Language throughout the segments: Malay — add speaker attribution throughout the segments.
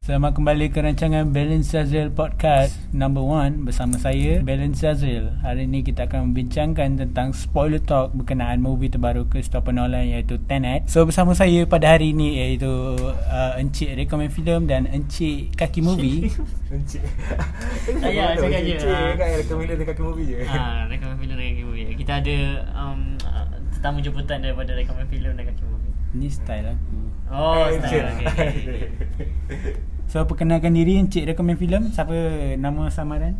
Speaker 1: Selamat kembali ke rancangan Balance Azrael Podcast number 1 bersama saya, Balance Azrael. Hari ini kita akan membincangkan tentang spoiler talk berkenaan movie terbaru Christopher Nolan iaitu Tenet. So bersama saya pada hari ini iaitu Encik Recommend Film dan Encik Kaki Movie.
Speaker 2: Encik.
Speaker 3: Saya cakap je.
Speaker 2: Encik kan Recommend Film dan Kaki Movie je.
Speaker 3: Recommend Film dan Kaki Movie. Kita ada tetamu jemputan daripada Recommend Film dan Kaki Movie.
Speaker 1: Ni style aku.
Speaker 3: Oh, style. Okay.
Speaker 1: So perkenalkan diri Encik Recommend Film. Siapa nama samaran?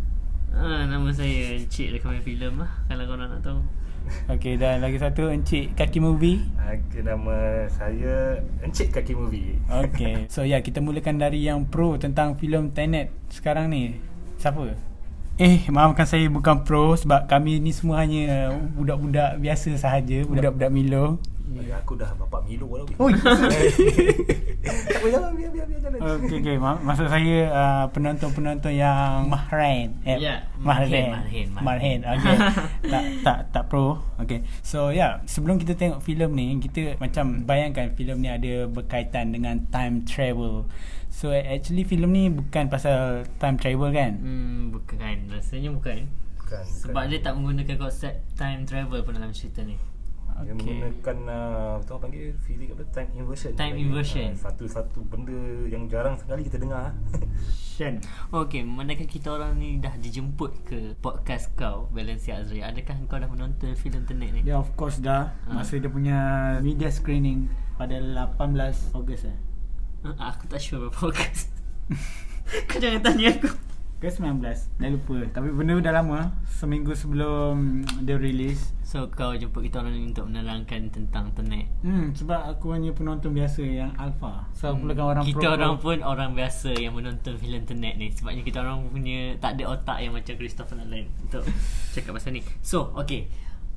Speaker 3: Nama saya Encik Recommend Film lah, kalau korang nak tahu.
Speaker 1: Okey, dan lagi satu Encik Kaki Movie.
Speaker 2: Nama saya Encik Kaki Movie.
Speaker 1: Okey. So kita mulakan dari yang pro tentang filem Tenet sekarang ni. Siapa? Maafkan saya bukan pro sebab kami ni semua hanya budak-budak biasa sahaja, budak-budak Milo.
Speaker 2: Aku dah bapak Milo dah.
Speaker 1: Oi.
Speaker 2: Tak apa, jalan biar jalan.
Speaker 1: Okey. Maksud saya penonton-penonton yang mahran. Mahran. Okey. tak pro. Okey. So sebelum kita tengok filem ni, kita macam bayangkan filem ni ada berkaitan dengan time travel. So actually filem ni bukan pasal time travel kan?
Speaker 3: Bukan. Rasanya bukan. Sebab dia tak menggunakan konsep time travel pun dalam cerita ni.
Speaker 2: Dia menggunakan betul panggil fizik apa, time inversion.
Speaker 3: Time inversion.
Speaker 2: Satu benda yang jarang sekali kita dengar.
Speaker 3: Okey, manakah kita orang ni dah dijemput ke podcast kau, Valencia Azri? Adakah kau dah menonton filem Tenet ni?
Speaker 1: Ya, of course dah. Masa dia punya media screening pada 18 Ogos
Speaker 3: Aku tak sure berapa Ogos. Kau jangan tanya aku.
Speaker 1: Ke 19, dah lupa. Tapi benda dah lama, seminggu sebelum dia release.
Speaker 3: So kau jemput kita orang ni untuk menerangkan tentang Tenet.
Speaker 1: Sebab aku hanya penonton biasa yang alpha. So aku bukan orang
Speaker 3: kita
Speaker 1: pro.
Speaker 3: Orang pun orang biasa yang menonton filem Tenet ni. Sebabnya kita orang punya tak ada otak yang macam Christopher Nolan untuk cakap pasal ni. So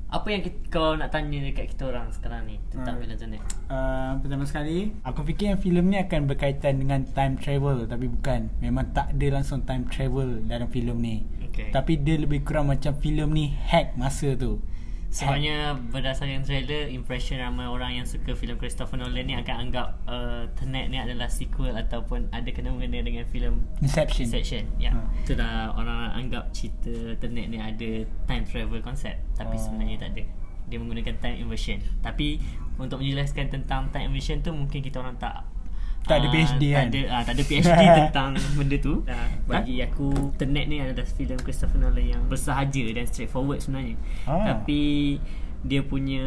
Speaker 3: apa yang kau nak tanya dekat kita orang sekarang ni tentang filem Tenet?
Speaker 1: Pertama sekali, aku fikir yang filem ni akan berkaitan dengan time travel, tapi bukan. Memang tak ada langsung time travel dalam filem ni.
Speaker 3: Okay.
Speaker 1: Tapi dia lebih kurang macam filem ni hack masa tu.
Speaker 3: Sebabnya berdasarkan trailer, impression ramai orang yang suka filem Christopher Nolan ni akan anggap Tenet ni adalah sequel ataupun ada kena-mengena dengan filem Inception. Itulah orang anggap cerita Tenet ni ada time travel konsep, tapi sebenarnya tak ada. Dia menggunakan time inversion. Tapi untuk menjelaskan tentang time inversion tu, mungkin kita orang tak
Speaker 1: ada PhD kan?
Speaker 3: Tak ada PhD tentang benda tu. Bagi aku, Tenet ni adalah filem Christopher Nolan yang bersahaja dan straightforward sebenarnya. Tapi dia punya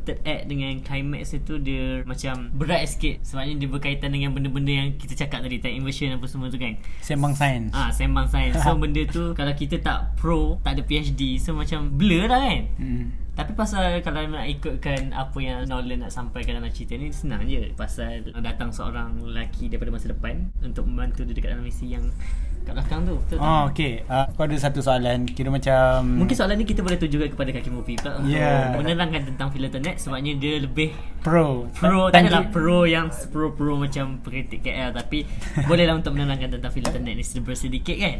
Speaker 3: third act dengan climax itu dia macam berat sikit. Sebabnya dia berkaitan dengan benda-benda yang kita cakap tadi, time inversion apa semua tu kan.
Speaker 1: Sembang sains.
Speaker 3: Sembang sains. So benda tu kalau kita tak pro, tak ada PhD, so macam blur lah kan. Tapi pasal kalau nak ikutkan apa yang Nolan nak sampaikan dalam cerita ni, senang je. Pasal datang seorang lelaki daripada masa depan untuk membantu dia dekat dalam misi yang kat belakang tu. Betul tak?
Speaker 1: Okey. Aku ada satu soalan. Kira macam
Speaker 3: mungkin soalan ni kita boleh tujukan kepada Kaki Movie pula untuk menerangkan tentang filem Tenet. Sebabnya dia lebih
Speaker 1: pro.
Speaker 3: Tak adalah pro yang pro macam pengkritik KL. Tapi bolehlah untuk menerangkan tentang filem Tenet ni sedikit kan.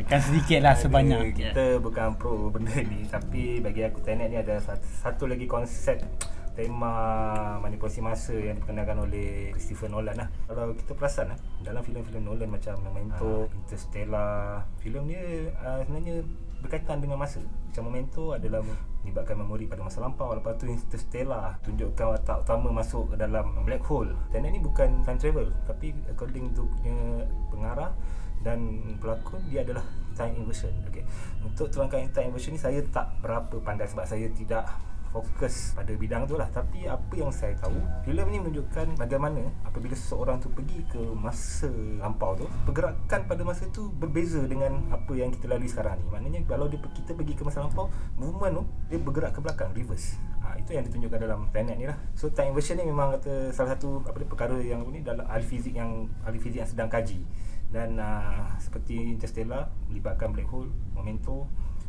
Speaker 1: Kan sedikit lah sebanyak.
Speaker 2: Kita bukan pro benda ni, tapi bagi aku Tenet ni ada satu lagi konsep tema manipulasi masa yang dikenalkan oleh Christopher Nolan lah. Kalau kita perasan dalam filem-filem Nolan macam Memento, Interstellar, filem dia sebenarnya berkaitan dengan masa. Macam Memento adalah melibatkan memori pada masa lampau. Lepas tu Interstellar tunjukkan watak utama masuk ke dalam black hole. Tenet ni bukan time travel, tapi according to punya pengarah dan pelakon, dia adalah time inversion. Okay. Untuk terangkan time inversion ni saya tak berapa pandai sebab saya tidak fokus pada bidang tu lah. Tapi apa yang saya tahu, filem ni menunjukkan bagaimana apabila seseorang tu pergi ke masa lampau tu, pergerakan pada masa tu berbeza dengan apa yang kita lalui sekarang ni. Maknanya kalau kita pergi ke masa lampau, movement tu dia bergerak ke belakang, reverse. Itu yang ditunjukkan dalam Tenet ni lah. So time inversion ni memang kata salah satu perkara yang ni dalam ahli fizik yang sedang kaji. Dan seperti Interstellar melibatkan black hole, Memento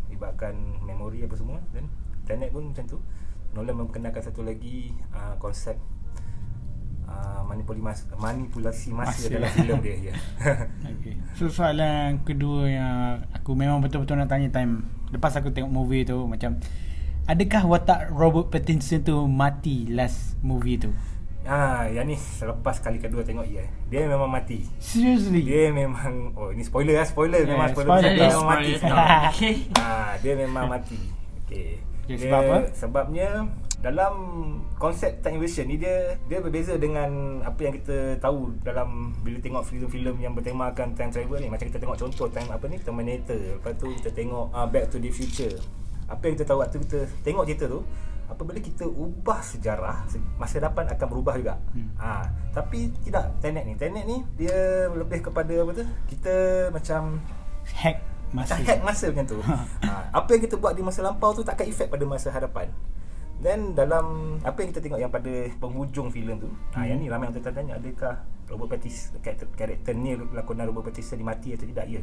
Speaker 2: melibatkan memori apa semua, dan Tenet pun macam tu. Nolan memperkenalkan satu lagi konsep manipulasi masa dalam filem dia.
Speaker 1: Okay. So soalan kedua yang aku memang betul-betul nak tanya time lepas aku tengok movie tu, macam adakah watak Robert Pattinson tu mati last movie tu?
Speaker 2: Yang ni selepas kali kedua tengok dia memang mati.
Speaker 1: Seriously?
Speaker 2: Dia memang ini spoiler lah, memang spoiler.
Speaker 1: spoiler.
Speaker 2: Dia memang mati.
Speaker 3: Okay.
Speaker 2: Dia memang mati. Okey.
Speaker 1: Okay, sebab apa?
Speaker 2: Sebabnya dalam konsep time version ni dia berbeza dengan apa yang kita tahu dalam bila tengok filem-filem yang bertemakan time travel ni. Macam kita tengok contoh Terminator, lepas tu kita tengok Back to the Future. Apa yang kita tahu waktu kita tengok cerita tu, apabila kita ubah sejarah, masa depan akan berubah juga. Tapi tidak Tenet ni dia lebih kepada apa tu? Kita macam
Speaker 1: Hack masa
Speaker 2: macam tu. Apa yang kita buat di masa lampau tu takkan efek pada masa hadapan. Dan dalam apa yang kita tengok yang pada penghujung filem tu, yang ni ramai orang tanya, adakah Robert Pattinson, karakter ni lakonan Robert Pattinson dia mati atau tidak? Ya,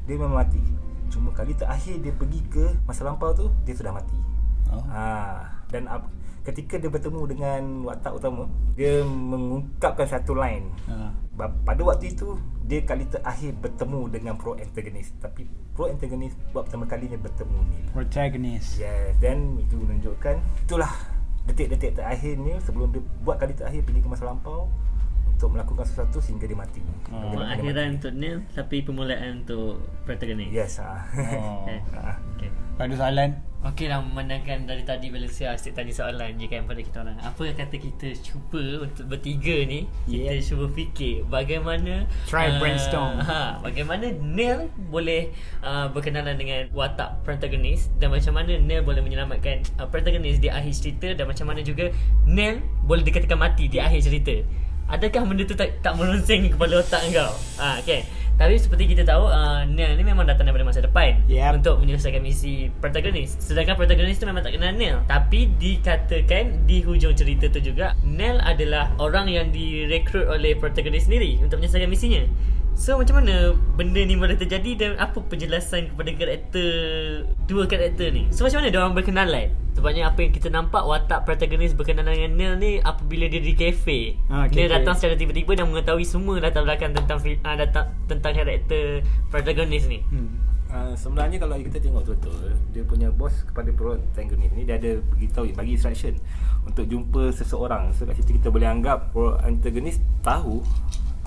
Speaker 2: dia memang mati. Cuma kali terakhir dia pergi ke masa lampau tu, dia sudah mati. Dan ketika dia bertemu dengan watak utama, dia mengungkapkan satu line. Pada waktu itu dia kali terakhir bertemu dengan pro-antagonis, tapi pro-antagonis buat pertama kalinya bertemu Neil,
Speaker 1: protagonist.
Speaker 2: Yes, dan itu menunjukkan itulah detik-detik terakhir Neil sebelum dia buat kali terakhir pergi ke masa lampau untuk melakukan sesuatu sehingga dia mati.
Speaker 3: Akhiran untuk Neil tapi permulaan untuk protagonis.
Speaker 2: Yes.
Speaker 3: Okay.
Speaker 1: Ada soalan?
Speaker 3: Okey lah, memandangkan dari tadi Valencia asyik tanya soalan je kan pada kita orang. Apa kata kita cuba untuk bertiga ni, kita cuba fikir bagaimana
Speaker 1: brainstorm.
Speaker 3: Bagaimana Neil boleh berkenalan dengan watak protagonis, dan macam mana Neil boleh menyelamatkan protagonis di akhir cerita, dan macam mana juga Neil boleh dikatakan mati di akhir cerita. Adakah benda tu tak merunsing kepala otak kau? Okay. Tapi seperti kita tahu, Neil ni memang datang daripada masa depan untuk menyelesaikan misi protagonis. Sedangkan protagonis tu memang tak kenal Neil. Tapi dikatakan di hujung cerita tu juga, Neil adalah orang yang direkrut oleh protagonis sendiri untuk menyelesaikan misinya. So macam mana benda ni boleh terjadi, dan apa penjelasan kepada dua karakter ni? So macam mana diorang berkenalan? Sebabnya apa yang kita nampak, watak protagonis berkenalan dengan Neil ni apabila dia di kafe. Dia datang secara tiba-tiba dan mengetahui semua latar belakang tentang karakter protagonis ni.
Speaker 2: Sebenarnya kalau kita tengok betul, dia punya bos kepada protagonis ni, dia ada bagi instruction untuk jumpa seseorang. So kat situ kita boleh anggap protagonis tahu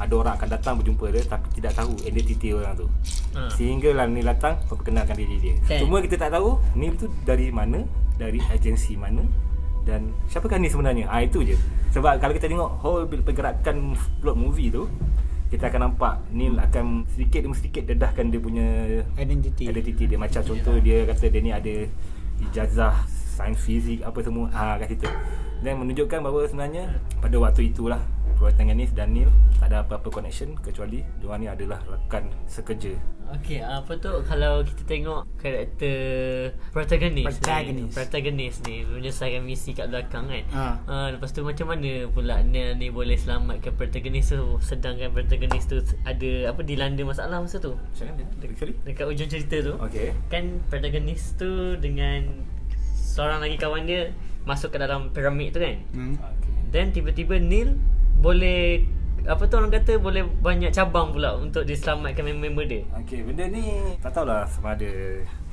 Speaker 2: ada orang akan datang berjumpa dia, tapi tidak tahu identiti orang tu. Sehinggalah Neil datang memperkenalkan diri dia. Cuma kita tak tahu Neil tu dari mana, dari agensi mana, dan siapakah Neil sebenarnya. Itu je. Sebab kalau kita tengok whole pergerakan plot movie tu, kita akan nampak Neil akan sedikit demi sedikit dedahkan dia punya identiti dia. Macam contoh dia kata dia ni ada ijazah sains fizik apa semua kat situ. Dan menunjukkan bahawa sebenarnya pada waktu itulah protagonis dan Neil tak ada apa-apa connection, kecuali diorang ni adalah rakan sekerja.
Speaker 3: Okey, apa tu kalau kita tengok karakter protagonis ni menyelesaikan misi kat belakang kan. Lepas tu macam mana pula Neil ni boleh selamatkan protagonis tu, sedangkan protagonis tu ada dilanda masalah masa tu. Dekat ujung cerita tu. Kan protagonis tu dengan seorang lagi kawan dia masuk ke dalam piramid tu kan. Dan tiba-tiba Neil boleh orang kata boleh banyak cabang pula untuk diselamatkan member dia.
Speaker 2: Benda ni tak tahulah sama ada,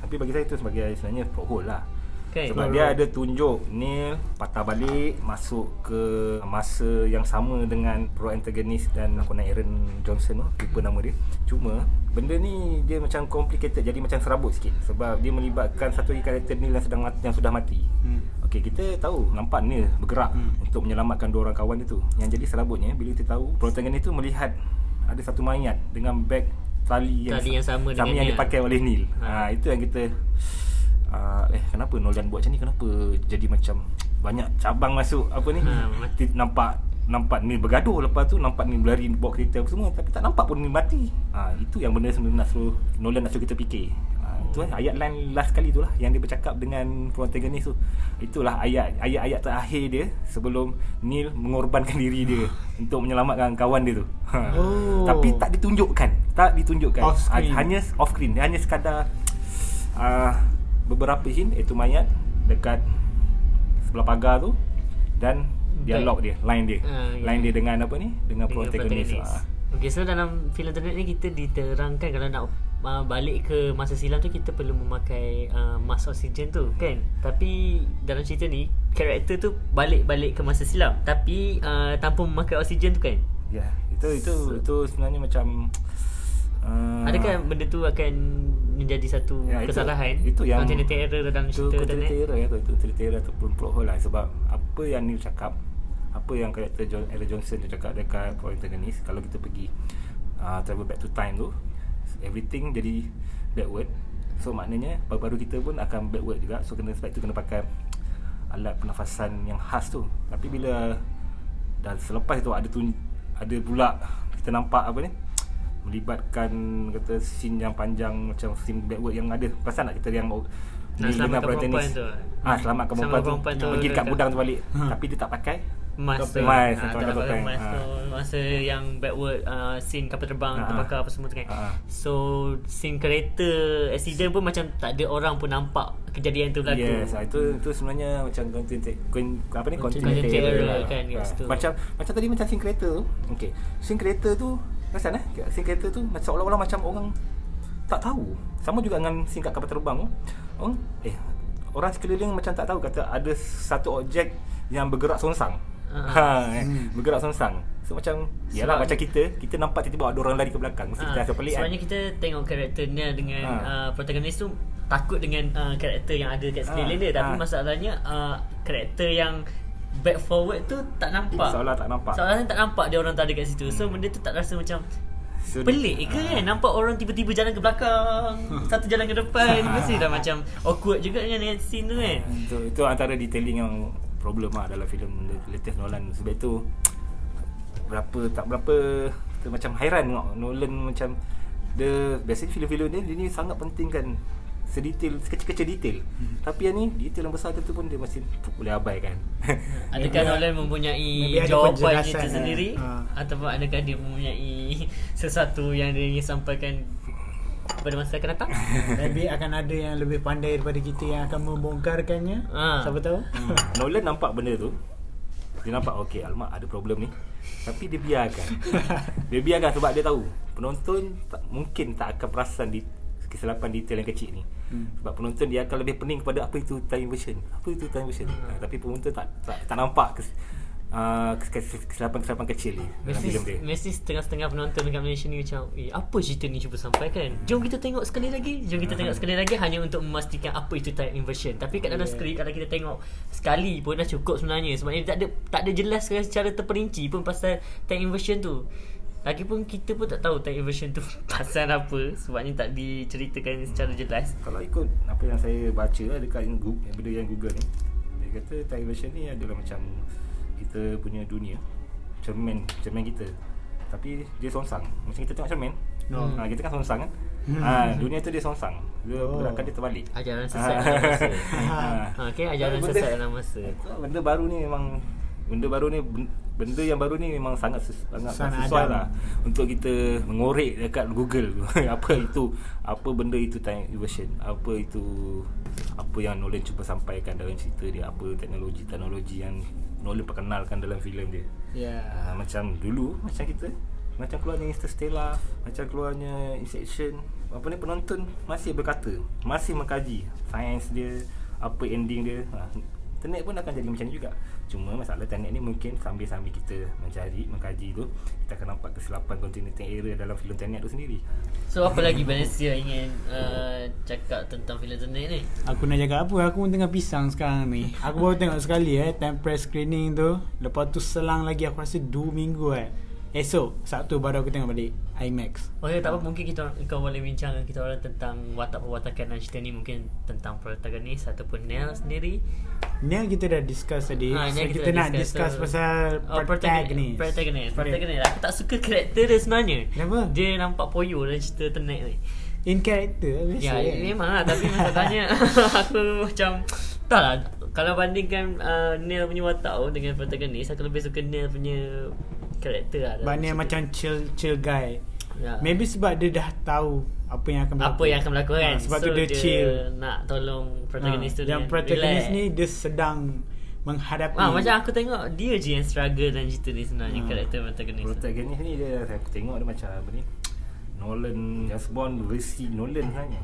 Speaker 2: tapi bagi saya tu sebagai sebenarnya plot hole lah. Sebab dia ada tunjuk Neil patah balik masuk ke masa yang sama dengan pro-antagonis dan lakonan Aaron Johnson, lupa nama dia. Cuma benda ni dia macam complicated, jadi macam serabut sikit sebab dia melibatkan satu lagi karakter Neil yang sudah mati. Kita tahu nampak Neil bergerak untuk menyelamatkan dua orang kawan dia tu. Yang jadi serabutnya bila kita tahu protagonis tu melihat ada satu mayat dengan beg tali yang sama yang dipakai oleh Neil. Itu yang kita kenapa Nolan buat macam ni? Kenapa jadi macam banyak cabang masuk nampak Neil bergaduh, lepas tu nampak Neil berlari bawa kereta apa semua, tapi tak nampak pun Neil mati. Itu yang benda sebenarnya Nolan nak suruh kita fikir. Itu ayat line last kali tu lah yang dia bercakap dengan protagonis tu. Itulah ayat-ayat terakhir dia sebelum Neil mengorbankan diri dia untuk menyelamatkan kawan dia tu. Tapi tak ditunjukkan. Hanya off screen. Dia hanya sekadar beberapa scene, iaitu mayat dekat sebelah pagar tu dan dialog dia, line dia dengan dengan protagonis.
Speaker 3: Okay, so dalam filem Tenet ni kita diterangkan, kalau nak balik ke masa silam tu kita perlu memakai mask oksigen tu kan. Tapi dalam cerita ni karakter tu balik ke masa silam tapi tanpa memakai oksigen tu kan.
Speaker 2: Ya, itu sebenarnya macam
Speaker 3: adakah benda tu akan menjadi satu kesalahan?
Speaker 2: Itu yang
Speaker 3: container error dalam cerita
Speaker 2: container error itu cerita error ataupun plot hole lah. Sebab apa yang Neil cakap, apa yang karakter Ella Johnson dia cakap dekat protagonist, kalau kita pergi travel back to time tu, everything jadi backward. So maknanya baru kita pun akan backward juga. So sebab itu kena pakai alat pernafasan yang khas tu. Tapi bila dah selepas itu ada pula kita nampak apa ni, melibatkan kata scene yang panjang macam scene backward yang ada. Perasan tak kita yang
Speaker 3: selamatkan perempuan tu.
Speaker 2: Selamatkan perempuan tu pergi kat gudang tu balik. Tapi dia tak pakai
Speaker 3: Mas tu. Masa yang backward scene kapal terbang terbakar apa semua tu kan. So scene kereta accident pun macam tak ada orang pun nampak kejadian tu berlaku.
Speaker 2: Yes, itu sebenarnya macam content
Speaker 3: error kan kat situ.
Speaker 2: Macam tadi macam scene kereta tu. Okey. Scene kereta tu perasan scene kereta tu macam seolah-olah macam orang tak tahu. Sama juga dengan scene kat kapal terbang tu. Orang sekeliling macam tak tahu kata ada satu objek yang bergerak songsang. Bergerak songsang. So macam yalah macam kita nampak tiba-tiba ada orang lari ke belakang. Mesti kita rasa pelik kan.
Speaker 3: Sebenarnya kita tengok karakternya dengan protagonis tu takut dengan karakter yang ada kat sekeliling dia. Tapi masalahnya karakter yang back forward tu tak nampak.
Speaker 2: Seolah tak nampak.
Speaker 3: Seolah tak nampak dia orang tu ada kat situ. So benda tu tak rasa macam pelik ke kan. Nampak orang tiba-tiba jalan ke belakang, satu jalan ke depan. Mesti dah macam awkward juga dengan scene tu kan.
Speaker 2: Itu antara detailing yang problem dalam filem latest Nolan. Sebab itu tak berapa kita macam hairan tengok Nolan macam dia biasanya filem-filem dia ni sangat pentingkan sedetail, sekecil-kecil detail. Tapi yang ni detail yang besar tu pun dia masih boleh abaikan.
Speaker 3: Adakah Nolan mempunyai jawapan itu sendiri ataupun adakah dia mempunyai sesuatu yang dia ingin sampaikan pada masa akan datang?
Speaker 1: Maybe akan ada yang lebih pandai daripada kita yang akan membongkarkannya. Siapa tahu.
Speaker 2: Nolan nampak benda tu, dia nampak okey alamak ada problem ni, tapi dia biarkan sebab dia tahu penonton mungkin tak akan perasan di kesilapan detail yang kecil ni. Sebab penonton dia akan lebih pening kepada apa itu time version. Tapi penonton tak nampak kesilapan kecil ni.
Speaker 3: Mesti setengah-setengah penonton dekat Malaysia ni macam apa cerita ni cuba sampaikan. Jom kita tengok sekali lagi hanya untuk memastikan apa itu time inversion. Tapi kat dalam skrip kalau kita tengok sekali pun dah cukup sebenarnya. Sebabnya tak ada jelas secara terperinci pun pasal time inversion tu. Lagipun kita pun tak tahu time inversion tu pasal apa. Sebabnya tak diceritakan secara jelas. Kalau
Speaker 2: ikut apa yang saya baca dekat video yang Google ni, dia kata time inversion ni adalah macam kita punya dunia, cermin kita, tapi dia songsang. Macam kita tengok cermin, kita kan songsang kan. Dunia tu dia songsang, dia gerakan dia terbalik.
Speaker 3: Ajaran sesat dalam masa. Ajaran sesat dalam masa.
Speaker 2: Benda yang baru ni memang sangat sesuai lah untuk kita mengorek dekat Google apa benda itu time inversion, apa yang Nolan cuba sampaikan dalam cerita dia, apa teknologi yang Nolan perkenalkan dalam filem dia. Macam dulu macam keluarnya Interstellar, macam keluarnya Inception, penonton masih berkata, masih mengkaji sains dia, apa ending dia. Tenet pun akan jadi macam ni juga. Cuma masalah Tenet ni mungkin sambil kita mengkaji tu, kita akan nampak kesilapan continuity error dalam filem Tenet tu sendiri.
Speaker 3: So apa lagi Valencia ingin cakap tentang filem Tenet ni?
Speaker 1: Aku nak cakap apa? Aku pun tengah pisang sekarang ni. Aku baru tengok sekali time press screening tu. Lepas tu selang lagi aku rasa 2 minggu Esok Sabtu baru aku tengok balik IMAX.
Speaker 3: Tak apa, mungkin kau boleh bincang dengan kita orang tentang watak-watakan dan cerita ni, mungkin tentang protagonis ataupun Nell sendiri.
Speaker 1: Nell kita dah discuss tadi. Kita nak discuss pasal protagonis.
Speaker 3: Aku tak suka karakter dia sebenarnya.
Speaker 1: Kenapa?
Speaker 3: Dia nampak poyo dalam cerita Tenet ni.
Speaker 1: In character biasa.
Speaker 3: Memang lah. Tapi masalahnya aku macam tak lah. Kalau bandingkan Nell punya watak dengan protagonis, aku lebih suka Nell punya karakter lah.
Speaker 1: Maknanya macam chill guy. Maybe sebab dia dah tahu apa yang akan berlaku
Speaker 3: kan.
Speaker 1: Sebab tu dia chill,
Speaker 3: nak tolong protagonis tu.
Speaker 1: Yang protagonis ni dia sedang menghadapi.
Speaker 3: Macam aku tengok dia je yang struggle dalam cerita ni sebenarnya. Karakter protagonis
Speaker 2: ni dia aku tengok dia macam apa ni, Nolan, James Bond versi Nolan sebenarnya.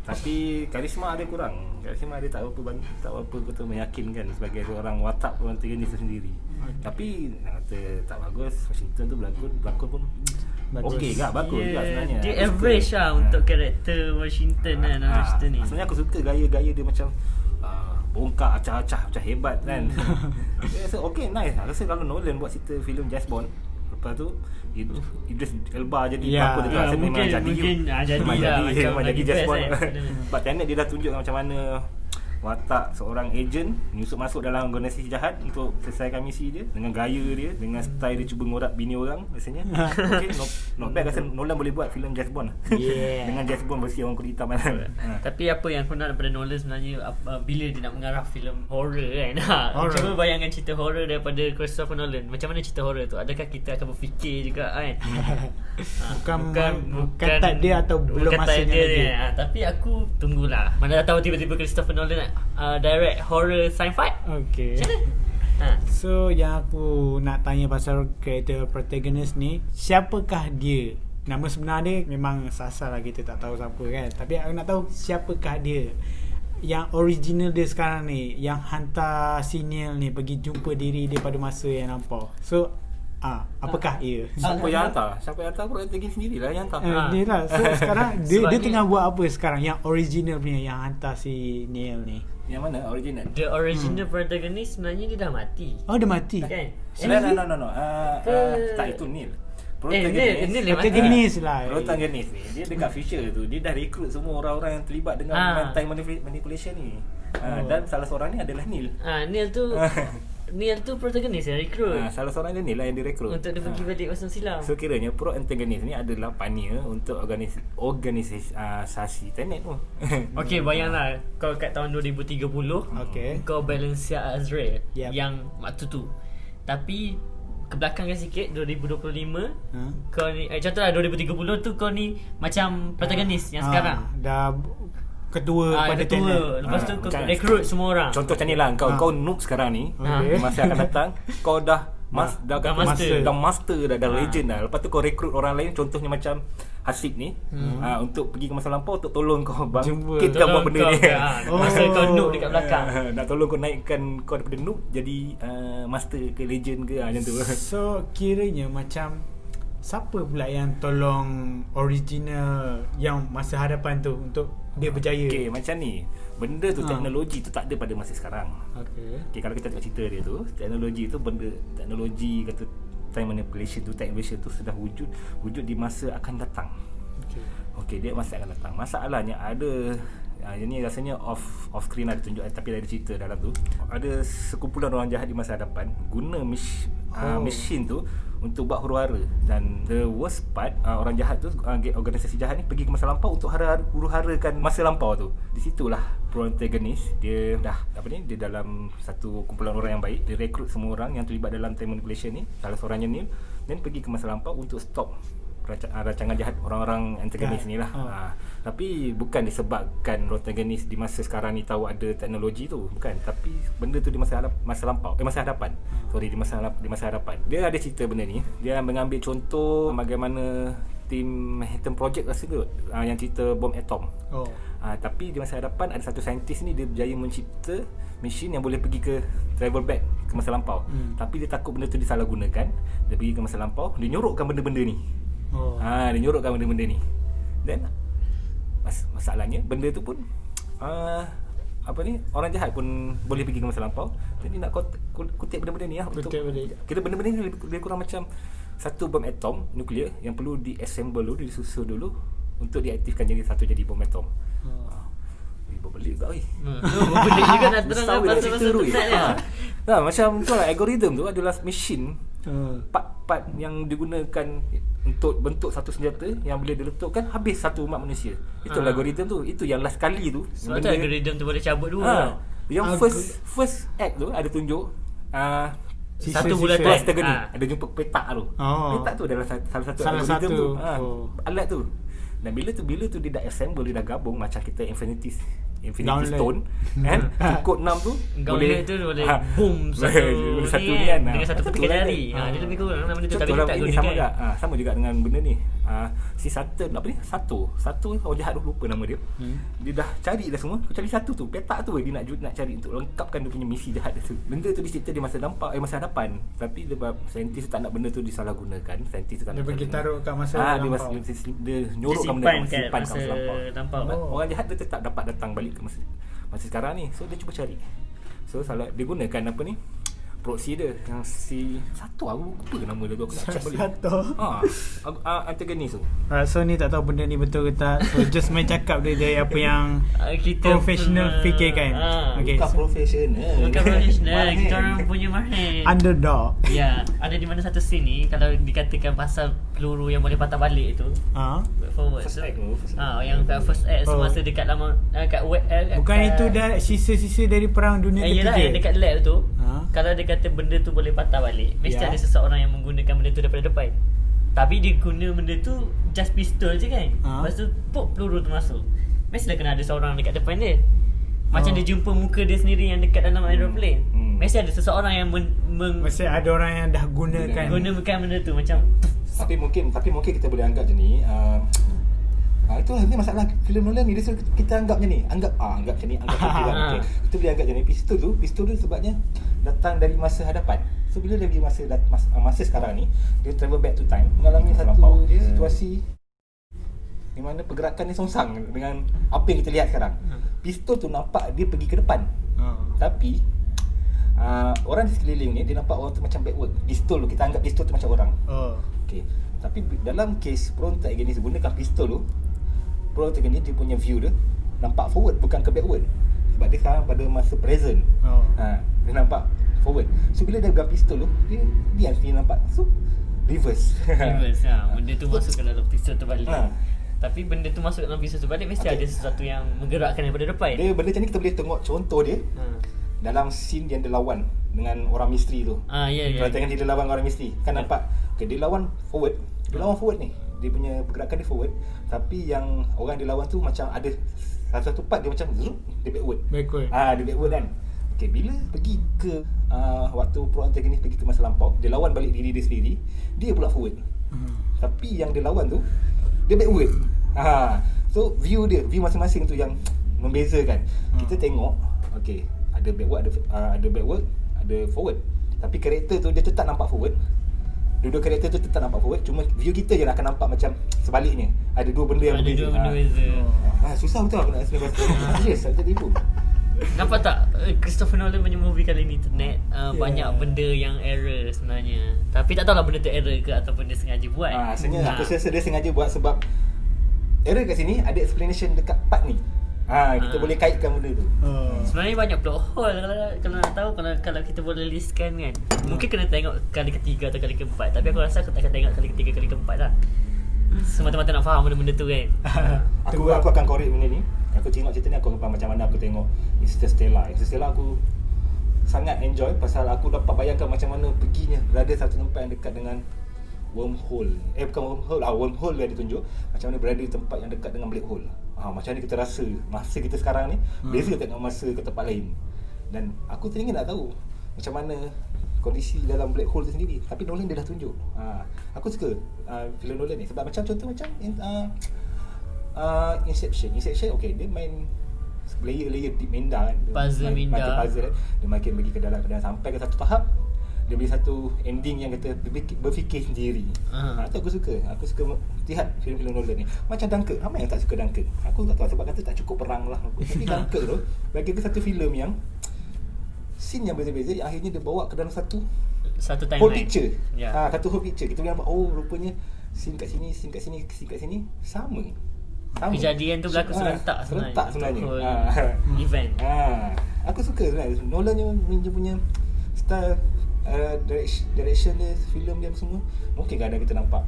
Speaker 2: Tapi karisma dia kurang. Karisma dia tak apa betul meyakinkan sebagai seorang watak protagonis sendiri. Tapi nak kata tak bagus, Washington tu berlakon pun okey juga, bagus juga sebenarnya.
Speaker 3: Dia average lah untuk karakter Washington kan. Washington ni
Speaker 2: sebenarnya aku suka gaya-gaya dia macam bongkar acah-acah macam hebat kan. So okay, nice. Aku rasa kalau Nolan buat cerita filem James Bond, lepas tu Idris Elba jadi pelakon tu, rasa memang jadi memang jadi James Bond. Sebab Tenet dia dah tunjuk macam mana watak seorang ejen nyusup masuk dalam organisasi jahat untuk selesaikan misi dia, dengan gaya dia, dengan style dia cuba ngorak bini orang rasanya. Okay, not bad. Rasa Nolan boleh buat filem James Bond. Dengan James Bond versi orang kulit hitam kan.
Speaker 3: Tapi apa yang aku nak daripada Nolan sebenarnya, bila dia nak mengarah filem horror kan. Cuba bayangkan cerita horror daripada Christopher Nolan. Macam mana cerita horror tu? Adakah kita akan berfikir juga kan?
Speaker 1: bukan tak dia atau belum masanya lagi.
Speaker 3: Tapi aku tunggulah. Mana dah tahu tiba-tiba Christopher Nolan nak direct horror sci-fi.
Speaker 1: Okay.
Speaker 3: Macam mana?
Speaker 1: So yang aku nak tanya pasal karakter protagonist ni, siapakah dia? Nama sebenar dia memang sasar lah, kita tak tahu siapa kan. Tapi aku nak tahu siapakah dia, yang original dia sekarang ni, yang hantar si Neil ni pergi jumpa diri dia pada masa yang lampau. So apakah ia?
Speaker 2: Siapa yang hantar? Siapa yang hantar? Protagonis sendirilah yang hantar.
Speaker 1: Dia lah. So sekarang dia tengah buat apa sekarang, yang original punya, yang hantar si Neil ni?
Speaker 2: Yang mana original?
Speaker 3: The original protagonist sebenarnya dia dah mati.
Speaker 1: Oh, dia mati
Speaker 3: Kan?
Speaker 2: No. Tak, itu Neil.
Speaker 1: Protagonis lah.
Speaker 2: Protagonis ni dia dekat future tu, dia dah rekrut semua orang-orang yang terlibat dengan time manipulation ni. Dan salah seorang ni adalah Neil.
Speaker 3: Neil tu protagonis yang rekrut.
Speaker 2: Salah seorang dia Neil lah yang direkrut
Speaker 3: untuk dia pergi balik masa silam.
Speaker 2: So kiranya pro-antagonis ni adalah pioneer untuk organisasi Tenet tu.
Speaker 3: Okay, bayanglah kau kat tahun 2030, kau Balencia Azrael yang waktu tu. Tapi ke belakang sikit 2025, kau ni contohlah 2030 tu kau ni macam protagonis yang sekarang
Speaker 1: dah ketua pada Tenet.
Speaker 3: Lepas tu kau rekrut semua orang.
Speaker 2: Contoh macam ni lah, kau noob sekarang ni, masa akan datang kau dah master dah legend dah. Lepas tu kau rekrut orang lain, contohnya macam Hasib ni, untuk pergi ke masa lampau untuk tolong kau bangkitkan buat benda ni.
Speaker 3: Masa kau noob dekat belakang,
Speaker 2: nak tolong kau naikkan kau daripada noob jadi master ke legend ke, macam tu.
Speaker 1: So kiranya macam siapa pula yang tolong original yang masa hadapan tu untuk dia berjaya?
Speaker 2: Okay, macam ni. Benda tu, teknologi tu tak ada pada masa sekarang. Okay, kalau kita tengok cerita dia tu, teknologi tu kata time manipulation tu, technology tu sudah wujud di masa akan datang. Okay, dia masa akan datang. Masalahnya ada ini rasanya off screen ada tunjuk, tapi ada cerita dalam tu. Ada sekumpulan orang jahat di masa hadapan guna mesin tu untuk buat huru-hara. Dan the worst part, orang jahat tu, organisasi jahat ni pergi ke masa lampau untuk huru-harakan masa lampau tu. Di situlah protagonis dia dia dalam satu kumpulan orang yang baik. Dia rekrut semua orang yang terlibat dalam time manipulation ni, salah seorangnya Neil, dan pergi ke masa lampau untuk stop rancangan jahat orang-orang antagonis ni lah. Tapi bukan disebabkan protagonis di masa sekarang ni tahu ada teknologi tu, bukan. Tapi benda tu di masa hadapan. Di masa hadapan. Dia ada cerita benda ni. Dia mengambil contoh bagaimana tim Manhattan Project rasa kot, yang cerita bom atom. Tapi di masa hadapan ada satu saintis ni, dia berjaya mencipta mesin yang boleh pergi ke travel back ke masa lampau. Tapi dia takut benda tu disalahgunakan. Dia pergi ke masa lampau, dia nyorokkan benda-benda ni. Dia nyorokkan benda-benda ni. Dan masalahnya benda tu pun orang jahat pun boleh pergi ke masa lampau. Jadi nak kutip benda-benda ni untuk kira benda-benda ni lebih kurang macam satu bom atom nuklear yang perlu diassemble dulu, disusun dulu untuk diaktifkan jadi bom atom. Berbelit juga
Speaker 3: berbelit juga nak terang pasal
Speaker 2: ni. Macam tu lah, algoritma tu adalah mesin, part-part yang digunakan untuk bentuk satu senjata yang boleh diletupkan habis satu umat manusia. Itulah algoritma tu. Itu yang last kali tu.
Speaker 3: Sebab tu algoritma tu boleh cabut dulu.
Speaker 2: Yang first act tu ada tunjuk
Speaker 3: satu bulatan
Speaker 2: ada jumpa petak tu. Petak tu adalah salah satu algoritma tu. Alat tu. Dan bila tu dia dah assemble, dia dah gabung macam kita Infinity Stone kan, cukup 6 tu boleh
Speaker 3: boom satu ni kan, dengan satu petik jari. Dia lebih kurang nama dia tu, tapi dia tak gunakan.
Speaker 2: Sama juga dengan benda ni. si Sutton apa ni? Satu orang jahat tu, lupa nama dia. Dia dah cari dah semua. Kecuali satu tu, petak tu dia nak cari untuk lengkapkan dia punya misi jahat dia tu. Benda tu dicerita di masa hadapan. Tapi dia saintis tak nak benda tu disalahgunakan. Saintis tu tak nak.
Speaker 1: Dia bagi taruh kat masa lampau.
Speaker 2: Dia nyorokkan benda tu, simpan kat masa
Speaker 3: lampau.
Speaker 2: Orang jahat dia tetap dapat datang balik ke masa sekarang ni. So dia cuba cari. So salah dia gunakan apa ni? Proxy dia yang si satu aku lupa nama dia tu, aku nak check balik. Antagonis tu.
Speaker 1: So ni tak tahu benda ni betul ke tak. So just main cakap dia dari apa yang
Speaker 3: kita
Speaker 1: professional fikirkan.
Speaker 2: Okay. Bukan professional.
Speaker 3: Kita orang punya mahir.
Speaker 1: Underdog.
Speaker 3: Ya, ada di mana satu scene ni kalau dikatakan pasal peluru yang boleh patah balik tu. Forward.
Speaker 2: First act tu.
Speaker 3: Yang kat first act semasa dekat kat
Speaker 1: bukan itu dah sisa-sisa dari perang dunia ketiga.
Speaker 3: Yalah, yang dekat lab tu. Kalau dia kata benda tu boleh patah balik, mesti ada seseorang yang menggunakan benda tu daripada depan. Tapi dia guna benda tu just pistol je kan. Lepas tu pop peluru tu masuk. Mestilah kena ada seorang dekat depan dia. Macam dia jumpa muka dia sendiri yang dekat dalam aeroplane. Mesti ada seseorang yang
Speaker 1: mesti ada orang yang dah gunakan
Speaker 3: benda tu macam.
Speaker 2: Tapi mungkin kita boleh anggap je ni itulah ni masalah filem Nolan ni, dia suruh kita anggap macam ni. Anggap macam ni, anggap macam ni. Okay. Kita boleh anggap macam ni. Pistol tu sebabnya datang dari masa hadapan. So bila dia pergi masa sekarang ni, dia travel back to time, mengalami satu situasi di mana pergerakan ni songsang dengan apa yang kita lihat sekarang. Pistol tu nampak dia pergi ke depan. Tapi orang di sekeliling ni dia nampak orang tu macam backward. Pistol tu kita anggap pistol tu macam orang. Okay. Tapi dalam kes protagonis gunakan pistol tu, protagonis dia punya view dia nampak forward, bukan ke backward. Sebab dia sekarang pada masa present. Dia nampak forward. So bila dia pegang pistol tu, dia nampak reverse.
Speaker 3: Benda tu masuk ke dalam pistol tu balik. Tapi benda tu masuk dalam pistol tu balik, mesti ada sesuatu yang menggerakkan daripada depan.
Speaker 2: Benda macam ni kita boleh tengok contoh dia dalam scene yang dia lawan dengan orang misteri tu. Kalau tengok dia lawan orang misteri, kan nampak dia lawan forward. Dia lawan forward ni, dia punya pergerakan dia forward. Tapi yang orang dia lawan tu macam ada satu part dia macam dia backward. Dia backward kan. Okay, bila pergi ke waktu protagonis pergi ke masa lampau, dia lawan balik diri dia sendiri, dia pula forward. Tapi yang dia lawan tu dia backward. So view masing-masing tu yang membezakan. Kita tengok ada backward, ada backward, ada forward. Tapi karakter tu dia tetap nampak forward. Dua karakter tu tetap nampak forward, cuma view kita je akan nampak macam sebaliknya. Ada dua benda yang berbeza. Susah betul aku nak explain pasal. Serius, tak tipu.
Speaker 3: Nampak tak Christopher Nolan punya movie kali ni Tenet banyak benda yang error sebenarnya. Tapi tak tahulah benda tu error ke ataupun dia sengaja buat.
Speaker 2: Sebenarnya aku rasa dia sengaja buat sebab error kat sini ada explanation dekat part ni. Kita boleh kaitkan benda tu.
Speaker 3: Sebenarnya banyak plot hole kalau nak tahu, kalau kita boleh listkan kan. Mungkin kena tengok kali ketiga atau kali keempat. Tapi aku rasa aku tak akan tengok kali ketiga, kali keempat lah. Semata-mata nak faham benda-benda tu kan.
Speaker 2: Aku akan korek benda ni. Aku tengok cerita ni, aku faham macam mana aku tengok Interstellar. Aku sangat enjoy pasal aku dapat bayangkan macam mana perginya berada satu tempat yang dekat dengan wormhole. Bukan wormhole, wormhole yang ditunjuk. Macam mana berada di tempat yang dekat dengan black hole. Macam ni kita rasa masa kita sekarang ni beza dengan masa ke tempat lain. Dan aku teringin nak tahu macam mana kondisi dalam black hole tu sendiri. Tapi Nolan dia dah tunjuk. Aku suka filem Nolan ni sebab macam contoh macam Inception, okay, dia main layer deep minda kan.
Speaker 3: Puzzle minda.
Speaker 2: Dia makin pergi ke dalam sampai ke satu tahap dia beri satu ending yang kata berfikir sendiri. Tu aku suka lihat filem-filem Nolan ni. Macam Dunkirk, ramai yang tak suka Dunkirk. Aku tak tahu sebab kata tak cukup perang lah. Tapi Dunkirk tu bagi aku satu filem yang scene yang beza-beza yang akhirnya dia bawa ke dalam satu timeline, whole picture. Satu whole picture. Kita boleh nampak rupanya scene kat sini, scene kat sini, scene kat sini sama.
Speaker 3: Kejadian tu berlaku serentak
Speaker 2: sebenarnya.
Speaker 3: Event.
Speaker 2: Aku suka sebenarnya Nolan dia punya style, direction dia, filem dia semua. Mungkin kadang kita nampak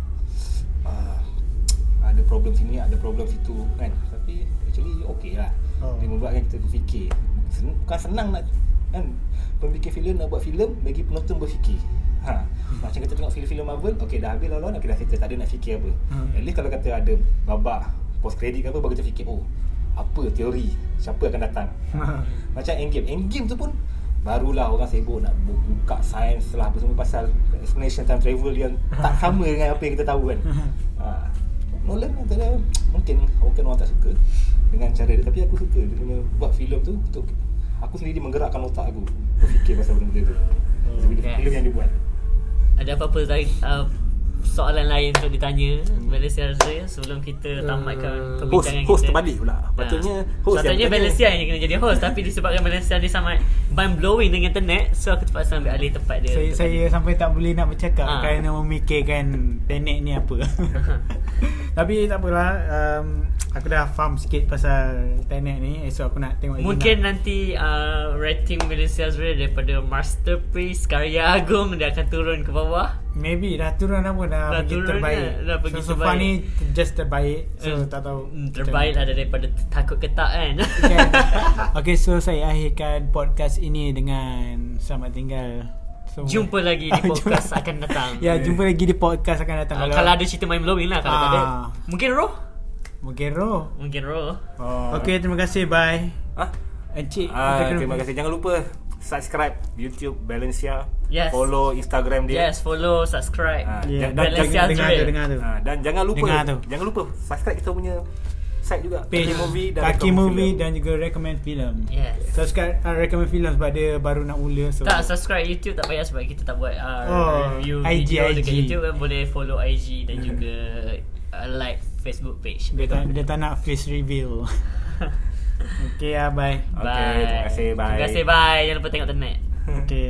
Speaker 2: ada problem sini, ada problem situ kan. Tapi actually okey lah. Dia membuatkan kita berfikir. Bukan senang nak kan, pembikin filem nak buat filem bagi penonton berfikir. Macam kita tengok filem-filem Marvel, okey dah habis lawan, okey dah settle, tak ada nak fikir apa. At least kalau kata ada babak post credit ke apa, baru kita fikir apa teori, siapa akan datang. Macam Endgame tu pun barulah orang sibuk nak buka sains lah apa semua pasal explanation time travel yang tak sama dengan apa yang kita tahu kan. Nolan antara mungkin orang tak suka dengan cara dia, tapi aku suka dia punya buat filem tu untuk aku sendiri menggerakkan otak aku berfikir pasal benda tu. Filem yang dia buat.
Speaker 3: Ada apa-apa lagi soalan lain untuk ditanya Valencia Azrael sebelum kita tamatkan perbincangan
Speaker 2: host
Speaker 3: kita?
Speaker 2: terbalik pula. Patutnya host
Speaker 3: Sepatutnya
Speaker 2: yang
Speaker 3: Valencia yang kena jadi host, tapi disebabkan Valencia dia sangat mind blowing dengan internet, so aku terpaksa ambil alih tempat dia.
Speaker 1: Saya sampai tak boleh nak bercakap kerana memikirkan Tenet ni apa. Tapi tak apalah, aku dah faham sikit pasal Tenet ni. Esok aku nak tengok
Speaker 3: mungkin nanti rating Valencia Azrael daripada masterpiece karya agung dia akan turun ke bawah.
Speaker 1: Maybe dah turun apa, dah pergi
Speaker 3: turun
Speaker 1: terbaik.
Speaker 3: dah pergi
Speaker 1: so far
Speaker 3: terbaik.
Speaker 1: ni just terbaik. So tak tahu
Speaker 3: Terbaik lah daripada takut ketak kan.
Speaker 1: Okay, so saya akhirkan podcast ini dengan selamat tinggal. So,
Speaker 3: Jumpa lagi di podcast akan datang.
Speaker 1: Ya, jumpa lagi di podcast akan datang.
Speaker 3: Kalau ada cerita mind blowing lah. Kalau tak ada, mungkin roh.
Speaker 1: Mungkin roh. Okay, terima kasih, bye. Encik,
Speaker 2: terima kasih. Jangan lupa subscribe YouTube Valencia.
Speaker 3: Yes.
Speaker 2: Follow Instagram dia.
Speaker 3: Yes, follow, subscribe.
Speaker 1: Valencia Azrael. Dengar tu.
Speaker 2: Dan jangan lupa subscribe kita punya site juga,
Speaker 1: page
Speaker 2: Kaki Movie
Speaker 1: dan juga recommend film.
Speaker 3: Yes.
Speaker 1: Subscribe recommend film sebab dia baru nak mula. So
Speaker 3: tak subscribe YouTube tak payah sebab kita tak buat review
Speaker 1: IG.
Speaker 3: video dekat YouTube kan. Boleh follow IG dan juga like Facebook page.
Speaker 1: Dia tak nak face reveal. Okay, bye.
Speaker 2: Terima kasih, bye.
Speaker 3: Terima kasih, bye. Jangan lupa tengok Tenet.
Speaker 1: Okay.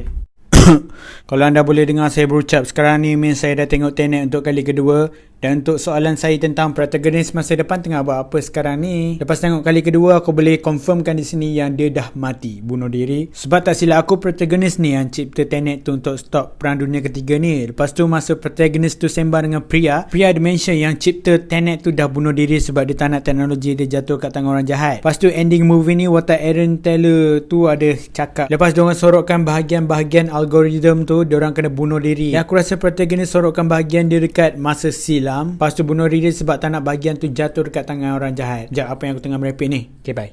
Speaker 1: Kalau anda boleh dengar saya berucap sekarang ni, means saya dah tengok Tenet untuk kali kedua. Dan untuk soalan saya tentang protagonis masa depan tengah buat apa sekarang ni, lepas tengok kali kedua aku boleh confirmkan di sini yang dia dah mati, bunuh diri. Sebab tak silap aku, protagonis ni yang cipta Tenet tu untuk stop perang dunia ketiga ni. Lepas tu masa protagonis tu sembang dengan pria ada mention yang cipta Tenet tu dah bunuh diri sebab dia tak nak teknologi dia jatuh kat tangan orang jahat. Lepas tu ending movie ni watak Aaron Taylor tu ada cakap, lepas diorang sorokkan bahagian-bahagian algoritma tu, diorang kena bunuh diri. Yang aku rasa protagonis sorokkan bahagian dia dekat masa silam, lepas tu bunuh diri sebab tak nak bahagian tu jatuh dekat tangan orang jahat. Sekejap, apa yang aku tengah merepek ni? Okay, bye.